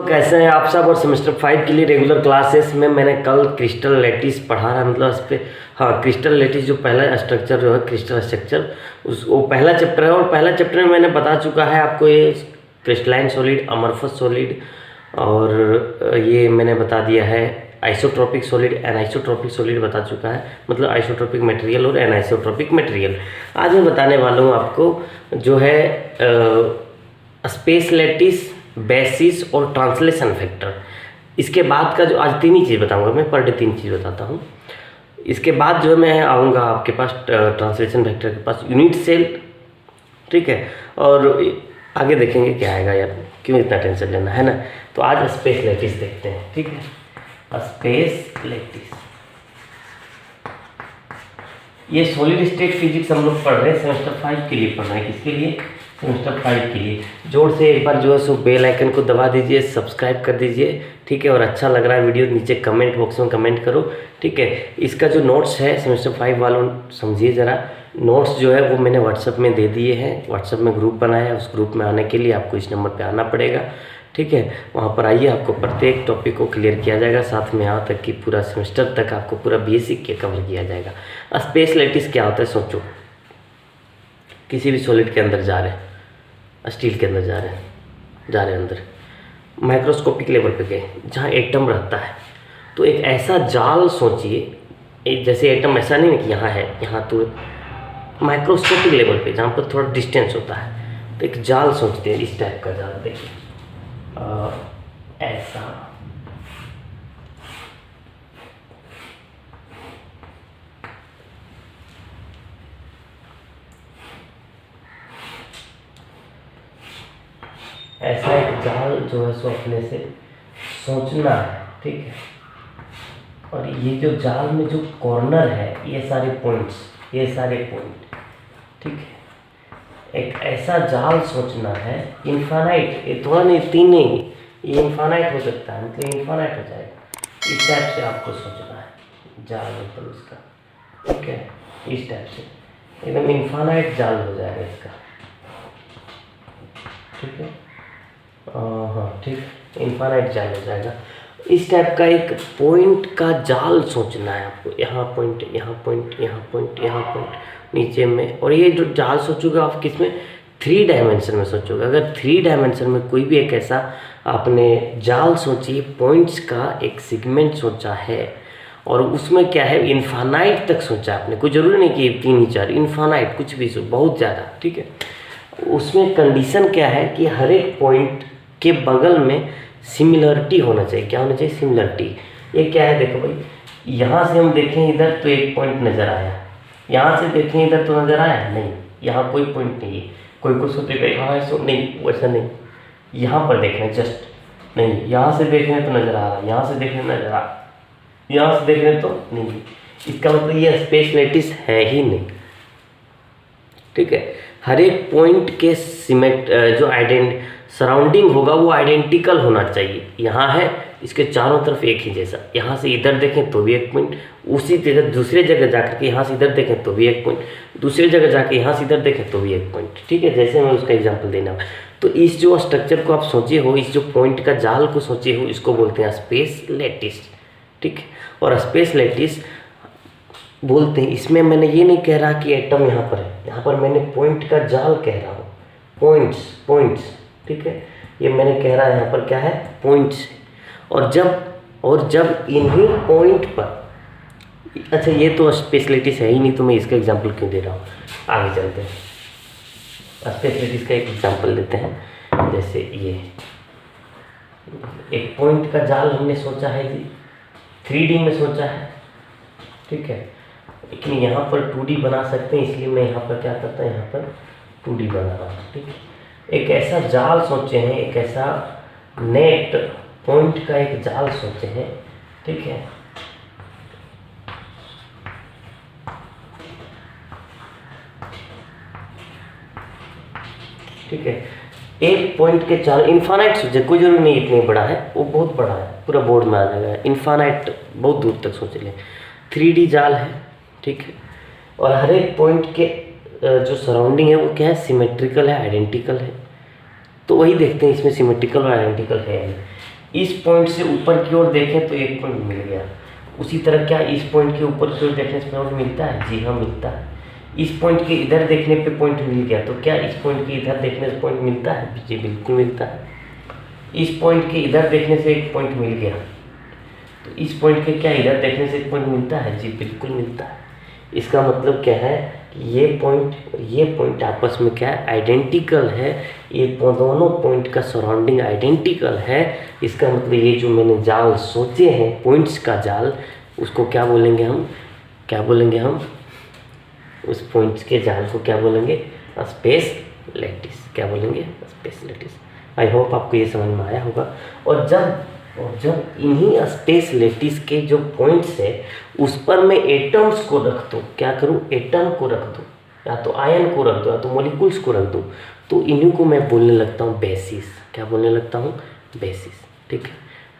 कैसे हैं आप सब। और सेमेस्टर 5 के लिए रेगुलर क्लासेस में मैंने कल क्रिस्टल लैटिस पढ़ा है, मतलब इस पर हाँ क्रिस्टल लैटिस जो पहला स्ट्रक्चर जो है क्रिस्टल स्ट्रक्चर वो पहला चैप्टर है। और पहला चैप्टर में मैंने बता चुका है आपको ये क्रिस्टलाइन सॉलिड, अमorphous सॉलिड, और ये मैंने बता दिया है आइसोट्रोपिक सॉलिड, एनाइसोट्रोपिक सॉलिड बता चुका है, मतलब आइसोट्रोपिक मटेरियल और एनाइसोट्रोपिक मटेरियल। आज मैं बताने वाला हूँ आपको जो है स्पेस लैटिस, बेसिस और ट्रांसलेशन फैक्टर। इसके बाद का जो आज तीन ही चीज़ बताऊंगा, मैं पर डे तीन चीज़ बताता हूँ। इसके बाद जो है मैं आऊँगा आपके पास ट्रांसलेशन फैक्टर के पास, यूनिट सेल, ठीक है। और आगे देखेंगे क्या आएगा यार, क्यों इतना टेंशन लेना है ना। तो आज स्पेस लैटिस देखते हैं, ठीक है। स्पेस लैटिस ये सॉलिड स्टेट फिजिक्स हम लोग पढ़ रहे हैं, सेमेस्टर 5 के लिए पढ़ रहे हैं। किसके लिए? सेमेस्टर 5 के लिए। जोर से एक बार जो है सो बेल आइकन को दबा दीजिए, सब्सक्राइब कर दीजिए, ठीक है। और अच्छा लग रहा है वीडियो नीचे कमेंट बॉक्स में कमेंट करो, ठीक है। इसका जो नोट्स है सेमेस्टर 5 वालों समझिए ज़रा, नोट्स जो है वो मैंने व्हाट्सएप में दे दिए हैं। व्हाट्सएप में ग्रुप बनाया है, उस ग्रुप में आने के लिए आपको इस नंबर पर आना पड़ेगा, ठीक है। वहाँ पर आइए, आपको प्रत्येक टॉपिक को क्लियर किया जाएगा, साथ में यहाँ तक कि पूरा सेमेस्टर तक आपको पूरा बेसिक के कवर किया जाएगा। स्पेस लैटिस क्या होता है सोचो, किसी भी सॉलिड के अंदर जा रहे हैं, स्टील के अंदर जा रहे हैं अंदर, माइक्रोस्कोपिक लेवल पे गए जहाँ एटम रहता है। तो एक ऐसा जाल सोचिए, जैसे एटम ऐसा नहीं है कि यहाँ है, यहाँ तो माइक्रोस्कोपिक लेवल पे जहाँ पर थोड़ा डिस्टेंस होता है। तो एक जाल सोचते हैं, इस टाइप का जाल, देखिए ऐसा, ऐसा एक जाल जो है सो अपने से सोचना है, ठीक है। और ये जो जाल में जो कॉर्नर है, ये सारे पॉइंट्स, ये सारे पॉइंट, ठीक है। एक ऐसा जाल सोचना है, इनफाइनाइट, ये थोड़ा नहीं, तीन नहीं, ये इनफाइनाइट हो सकता है, मतलब इनफाइनाइट हो जाएगा। इस टाइप से आपको सोचना है जाल, मतलब इसका, ठीक है। इस टाइप से एकदम इनफाइनाइट जाल हो जाएगा इसका, ठीक है। हाँ ठीक, इनफाइनाइट जाल हो जाएगा। इस टाइप का एक पॉइंट का जाल सोचना है आपको, यहाँ पॉइंट, यहाँ पॉइंट, यहाँ पॉइंट, यहाँ पॉइंट नीचे में। और ये जो जाल सोचोगे आप किसमें, 3 डायमेंशन में सोचोगे। अगर 3 डायमेंशन में कोई भी एक ऐसा आपने जाल सोची, पॉइंट्स का एक सेगमेंट सोचा है, और उसमें क्या है इनफाइनाइट तक सोचा आपने, कोई ज़रूरी नहीं कि 3 ही 4, इनफाइनाइट कुछ भी बहुत ज़्यादा, ठीक है। उसमें कंडीशन क्या है कि हर एक पॉइंट के बगल में सिमिलरिटी होना चाहिए। क्या होना चाहिए? सिमिलरिटी। ये क्या है, देखो भाई, यहाँ से हम देखें इधर तो एक पॉइंट नज़र आया, यहाँ से देखें इधर तो नज़र आया नहीं, यहाँ कोई पॉइंट नहीं है। कोई कुछ सोचेगा यहाँ है, सो नहीं, वैसा नहीं। यहाँ पर देख रहे हैं जस्ट नहीं, यहाँ से देख रहे हैं तो नज़र आ रहा है, यहाँ से देख रहे हैं नज़र आ रहा है, यहाँ से देख रहे हैं तो नहीं। इसका मतलब ये स्पेस लैटिस है ही नहीं, ठीक है। हर एक पॉइंट के सिमेट जो सराउंडिंग होगा वो आइडेंटिकल होना चाहिए। यहाँ है, इसके चारों तरफ एक ही जैसा, यहाँ से इधर देखें तो भी एक पॉइंट, उसी जगह दूसरे जगह जाकर के यहाँ से इधर देखें तो भी एक पॉइंट, दूसरी जगह जाके यहाँ से इधर देखें तो भी एक पॉइंट, ठीक है। जैसे मैं उसका एग्जांपल देना, तो इस जो स्ट्रक्चर को आप सोचे हो, इस जो पॉइंट का जाल को सोचे हो, इसको बोलते हैं स्पेस लैटिस, ठीक है। और स्पेस लैटिस बोलते हैं, इसमें मैंने ये नहीं कह रहा कि एटम यहाँ पर है, यहाँ पर मैंने पॉइंट का जाल कह रहा हूँ, पॉइंट्स, ठीक है। ये मैंने कह रहा है यहाँ पर क्या है, पॉइंट्स। और जब इन्हीं पॉइंट पर, अच्छा ये तो स्पेस लैटिस है ही नहीं, तो मैं इसका एग्जांपल क्यों दे रहा हूँ, आगे चलते हैं। स्पेस लैटिस का एक एग्जांपल लेते हैं। जैसे ये एक पॉइंट का जाल हमने सोचा है जी, 3D में सोचा है, ठीक है। लेकिन यहाँ पर 2D बना सकते हैं, इसलिए मैं यहाँ पर क्या करता हूँ, यहाँ पर 2D बना रहा हूँ, ठीक है। एक ऐसा जाल सोचे हैं, एक ऐसा नेट पॉइंट का एक जाल सोचे हैं, ठीक है। ठीक है, एक पॉइंट के चार इनफाइनाइट सोचे, कोई जरूरी नहीं इतनी बड़ा है, वो बहुत बड़ा है, पूरा बोर्ड में आ जाएगा। इनफाइनाइट बहुत दूर तक सोच लें, 3D जाल है, ठीक है। और हर एक पॉइंट के जो सराउंडिंग है वो क्या है, सिमेट्रिकल है, आइडेंटिकल है। तो वही देखते हैं इसमें सिमेट्रिकल और आइडेंटिकल है। इस पॉइंट से ऊपर की ओर देखें तो एक पॉइंट मिल गया। उसी तरह क्या इस पॉइंट के ऊपर की ओर देखने से पॉइंट मिलता है? जी हाँ मिलता है। इस पॉइंट के इधर देखने पे पॉइंट मिल गया, तो क्या इस पॉइंट के इधर देखने से पॉइंट मिलता है? जी बिल्कुल मिलता है। इस पॉइंट के इधर देखने से एक पॉइंट मिल गया, तो इस पॉइंट के क्या इधर देखने से एक पॉइंट मिलता है? जी बिल्कुल मिलता है। इसका मतलब क्या है कि ये पॉइंट आपस में क्या है? आइडेंटिकल है। ये दोनों पॉइंट का सराउंडिंग आइडेंटिकल है। इसका मतलब ये जो मैंने जाल सोचे हैं, पॉइंट्स का जाल, उसको क्या बोलेंगे हम? क्या बोलेंगे हम? उस पॉइंट्स के जाल को क्या बोलेंगे? Space lattice. क्या बोलेंगे? Space lattice. आई होप आपको ये समझ में आया होगा। और जब इन्हीं स्पेस लैटिस के जो पॉइंट्स है उस पर मैं एटम्स को रख दूँ, क्या करूँ? एटम को रख दूँ, या तो आयन को रख दूँ, या तो मॉलिक्यूल्स को रख दूँ, तो इन्हीं को मैं बोलने लगता हूँ बेसिस। क्या बोलने लगता हूँ? बेसिस। ठीक है,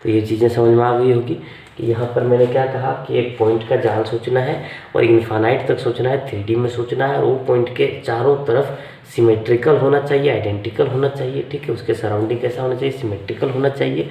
तो ये चीज़ें समझ में आ गई होगी कि यहाँ पर मैंने क्या कहा कि एक पॉइंट का जाल सोचना है और इन्फानाइट तक सोचना है, 3D में सोचना है, और वो पॉइंट के चारों तरफ सिमेट्रिकल होना चाहिए, आइडेंटिकल होना चाहिए। ठीक है, उसके सराउंडिंग कैसा होना चाहिए? सिमेट्रिकल होना चाहिए।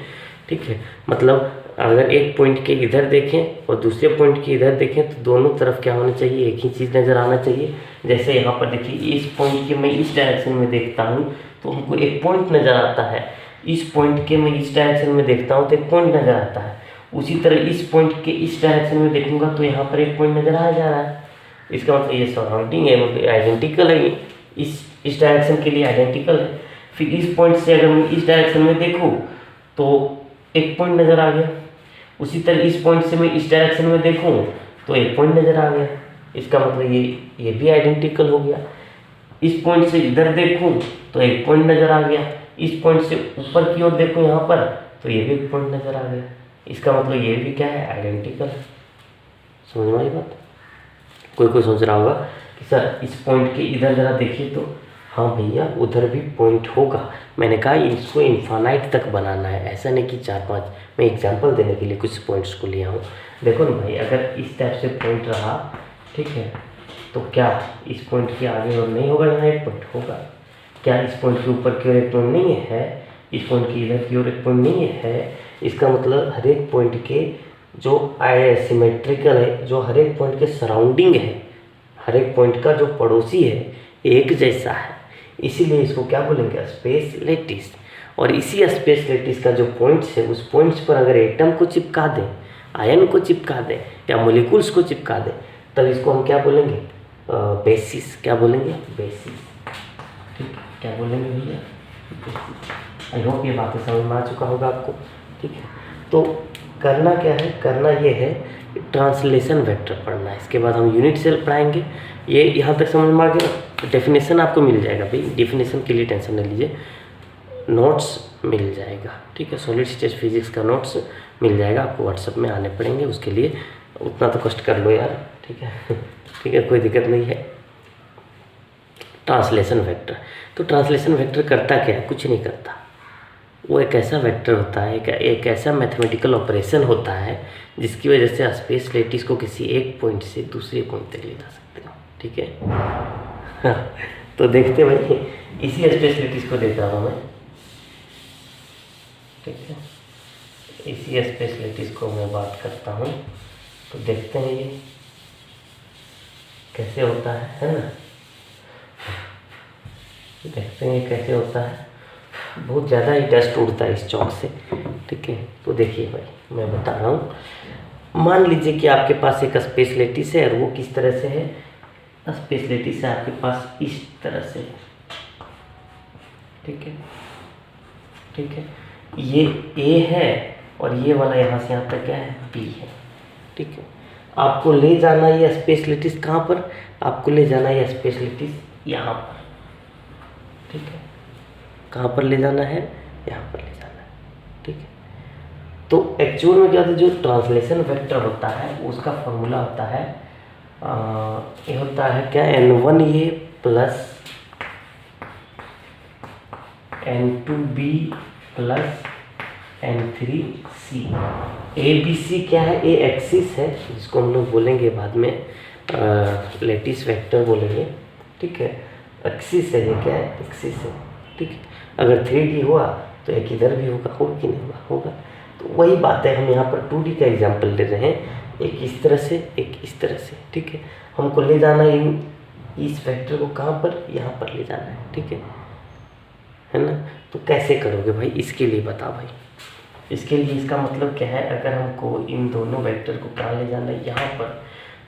ठीक है, मतलब अगर एक पॉइंट के इधर देखें और दूसरे पॉइंट के इधर देखें तो दोनों तरफ क्या होना चाहिए? एक ही चीज़ नज़र आना चाहिए। जैसे यहाँ पर देखिए, इस पॉइंट के मैं इस डायरेक्शन में देखता हूँ तो हमको एक पॉइंट नज़र आता है, इस पॉइंट के मैं इस डायरेक्शन में देखता हूँ तो एक पॉइंट नज़र आता है। उसी तरह इस पॉइंट के इस डायरेक्शन में देखूंगा तो यहाँ पर एक पॉइंट नज़र आ जा रहा है। इसका मतलब ये सराउंडिंग है, मतलब आइडेंटिकल है। इस डायरेक्शन के लिए आइडेंटिकल है। फिर इस पॉइंट से अगर मैं इस डायरेक्शन में देखूँ तो एक पॉइंट नज़र आ गया। उसी तरह इस पॉइंट से मैं इस डायरेक्शन में देखूँ तो एक पॉइंट नज़र आ गया। इसका मतलब ये भी आइडेंटिकल हो गया। इस पॉइंट से इधर देखूँ तो एक पॉइंट नज़र आ गया। इस पॉइंट से ऊपर की ओर देखूँ यहाँ पर तो ये भी एक पॉइंट नज़र आ गया। इसका मतलब ये भी क्या है? आइडेंटिकल है। समझ में आई बात? कोई सोच रहा होगा कि सर इस पॉइंट के इधर ज़रा देखिए, तो हाँ भैया उधर भी पॉइंट होगा। मैंने कहा इसको इन्फानाइट तक बनाना है, ऐसा नहीं कि 4-5। मैं एग्जांपल देने के लिए कुछ पॉइंट्स को लिया हूँ। देखो ना भाई, अगर इस टाइप से पॉइंट रहा, ठीक है, तो क्या इस पॉइंट के आगे और नहीं होगा? यहाँ एक पॉइंट होगा। क्या इस पॉइंट के ऊपर की ओर एक पॉइंट नहीं है? इस पॉइंट की इधर की ओर एक पॉइंट नहीं है? इसका मतलब हर एक पॉइंट के जो सिमेट्रिकल है, जो हर एक पॉइंट के सराउंडिंग है, हर एक पॉइंट का जो पड़ोसी है एक जैसा है। इसीलिए इसको क्या बोलेंगे? Space lattice. और इसी स्पेस लैटिस का जो पॉइंट्स है, उस पॉइंट्स पर अगर एटम को चिपका दें, आयन को चिपका दें, या मॉलिक्यूल्स को चिपका दें, तब इसको हम क्या बोलेंगे? बेसिस। क्या बोलेंगे? बेसिस। ठीक है, क्या बोलेंगे भैया? बेसिस। आई होप ये बातें समझ में आ चुका होगा आपको। ठीक है, तो करना क्या है? करना ये है ट्रांसलेशन वेक्टर पढ़ना है। इसके बाद हम यूनिट सेल पढ़ाएंगे। ये यहाँ तक समझ में आ गया। डेफिनेशन आपको मिल जाएगा भाई, डेफिनेशन के लिए टेंशन नहीं लीजिए, नोट्स मिल जाएगा। ठीक है, सॉलिड स्टेट फिजिक्स का नोट्स मिल जाएगा आपको, व्हाट्सएप में आने पड़ेंगे, उसके लिए उतना तो कष्ट कर लो यार। ठीक है ठीक है, कोई दिक्कत नहीं है। ट्रांसलेशन वेक्टर, तो ट्रांसलेशन वेक्टर करता क्या है? कुछ नहीं करता। वो एक ऐसा वेक्टर होता है, एक ऐसा मैथमेटिकल ऑपरेशन होता है जिसकी वजह से स्पेस लैटिस को किसी एक पॉइंट से दूसरे पॉइंट तक ले जा सकते हो। ठीक है तो देखते भाई, इसी स्पेस लैटिस को देता हूँ मैं। ठीक है, इसी स्पेस लैटिस को मैं बात करता हूँ, तो देखते हैं ये कैसे होता है ना। देखते हैं कैसे होता है। बहुत ज़्यादा ही डस्ट उड़ता है इस चौक से। ठीक है, तो देखिए भाई, मैं बता रहा हूँ। मान लीजिए कि आपके पास एक स्पेस लैटिस है, और वो किस तरह से है? स्पेस लैटिस है आपके पास इस तरह से है। ठीक है, ठीक है, ये ए है और ये वाला यहाँ से यहाँ तक क्या है? बी है। ठीक है, आपको ले जाना ये स्पेस लैटिस कहाँ पर? आपको ले जाना ये स्पेस लैटिस यहाँ पर। ठीक है, कहाँ पर ले जाना है? यहाँ पर ले जाना है। ठीक है, तो एक्चुअल में क्या होता है? जो ट्रांसलेशन वेक्टर होता है उसका फॉर्मूला होता है, ये होता है क्या? n1 ये plus n2b plus n3c। A B C क्या है? ए एक्सिस है, जिसको हम लोग बोलेंगे बाद में लैटिस वेक्टर बोलेंगे। ठीक है, एक्सिस है, ये क्या है? एक्सिस है। ठीक है, अगर 3D हुआ तो एक इधर भी होगा कि नहीं होगा? होगा। वही बात है, हम यहाँ पर 2D का एग्जाम्पल ले रहे हैं, एक इस तरह से एक इस तरह से, ठीक है। हमको ले जाना इस वेक्टर को कहाँ पर, यहाँ पर ले जाना है, ठीक है ना। तो कैसे करोगे भाई, इसके लिए बता भाई। इसके लिए इसका मतलब क्या है, अगर हमको इन दोनों वेक्टर को कहाँ ले जाना है, यहाँ पर,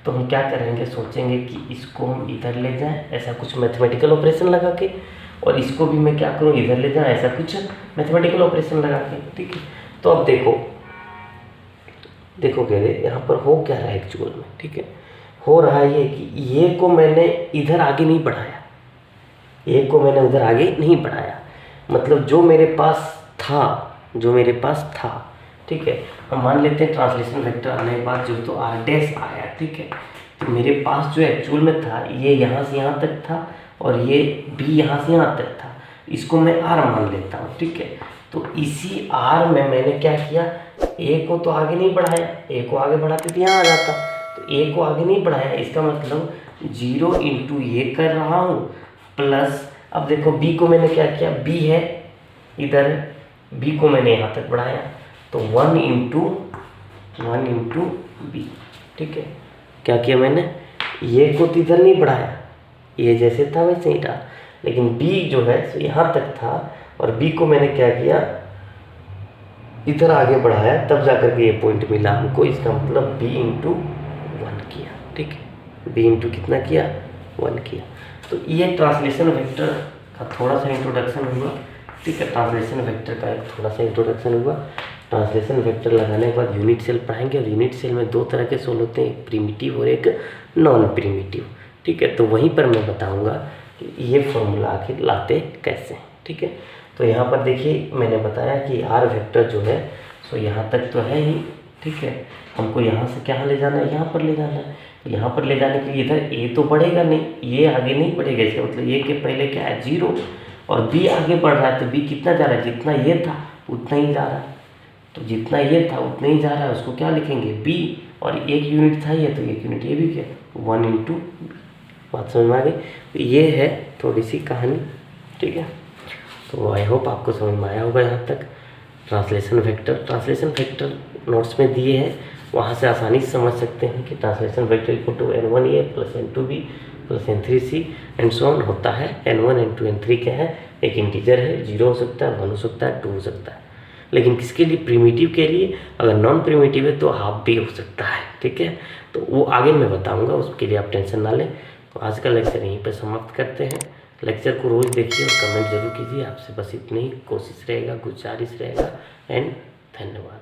तो हम क्या करेंगे, सोचेंगे कि इसको हम इधर ले जाएं, ऐसा कुछ मैथमेटिकल ऑपरेशन लगा के, और इसको भी मैं क्या करूँ, इधर ले जाएं, ऐसा कुछ मैथमेटिकल ऑपरेशन लगा के, ठीक है। तो अब देखो कह दे यहाँ पर हो क्या रहा है एक्चुअल में, ठीक है। हो रहा है ये कि ये को मैंने इधर आगे नहीं बढ़ाया, ये को मैंने उधर आगे नहीं बढ़ाया, मतलब जो मेरे पास था, ठीक है। हम मान लेते हैं ट्रांसलेशन वेक्टर आने के बाद जो तो आर डैश आया, ठीक है। तो मेरे पास जो एक्चुअल में था, ये यहाँ से यहाँ तक था और ये बी यहाँ से यहाँ तक था, इसको मैं आर मान लेता हूँ, ठीक है। तो इसी आर में मैंने क्या किया, ए को तो आगे नहीं बढ़ाया, ए को आगे बढ़ाते तो यहाँ आ जाता, तो ए को आगे नहीं बढ़ाया, इसका मतलब 0 इंटू ये कर रहा हूँ प्लस, अब देखो बी को मैंने क्या किया, बी है इधर, बी को मैंने यहाँ तक बढ़ाया, तो 1 इंटू बी, ठीक है। क्या किया मैंने, ये को तो इधर नहीं बढ़ाया, ये जैसे था वैसे ही था, लेकिन बी जो है सो यहाँ तक था, और बी को मैंने क्या किया, इधर आगे बढ़ाया, तब जाकर के ये पॉइंट मिला हमको, इसका मतलब b इंटू 1 किया, ठीक है। b इंटू कितना किया, 1 किया। तो ये ट्रांसलेशन वेक्टर का थोड़ा सा इंट्रोडक्शन हुआ, ठीक है। ट्रांसलेशन वेक्टर का एक थोड़ा सा इंट्रोडक्शन हुआ। ट्रांसलेशन वेक्टर लगाने के बाद यूनिट सेल पढ़ाएंगे, और यूनिट सेल में 2 तरह के सोल होते हैं, एक प्रिमिटिव और एक नॉन प्रिमिटिव, ठीक है। तो वहीं पर मैं बताऊँगा कि ये फॉर्मूला आखिर लाते कैसे हैं, ठीक है। तो यहाँ पर देखिए मैंने बताया कि आर वेक्टर जो है सो यहाँ तक तो है ही, ठीक है। हमको यहाँ से क्या ले जाना है, यहाँ पर ले जाना है। तो यहाँ पर ले जाने के लिए इधर ए तो बढ़ेगा नहीं, ये आगे नहीं बढ़ेगा, इसका मतलब ये के पहले क्या है 0, और बी आगे बढ़ रहा है, तो बी कितना जा रहा है, जितना ये था उतना ही जा रहा है, तो जितना ये था उतना ही जा रहा है, उसको क्या लिखेंगे बी, और 1 यूनिट था ये, तो 1 यूनिट ये भी क्या 1 इंटू बी। बात समझ में आ गई। तो ये है थोड़ी सी कहानी, ठीक है। तो आई होप आपको समझ में आया होगा यहाँ तक। ट्रांसलेशन वेक्टर नोट्स में दिए हैं, वहाँ से आसानी से समझ सकते हैं कि translation vector equal to n1a plus n2b plus n3c and so on होता है। n1 n2 n3 क्या है, एक इंटीजर है, 0 हो सकता है, 1 हो सकता है, 2 हो सकता है। लेकिन किसके लिए, प्रिमिटिव के लिए, अगर नॉन प्रिमिटिव है तो हाफ भी हो सकता है, ठीक है। तो वो आगे मैं बताऊँगा, उसके लिए आप टेंशन ना लें। तो आज का लेक्चर यहीं पर समाप्त करते हैं। लेक्चर को रोज़ देखिए और कमेंट जरूर कीजिए, आपसे बस इतनी ही कोशिश रहेगा, गुजारिश रहेगा। एंड धन्यवाद।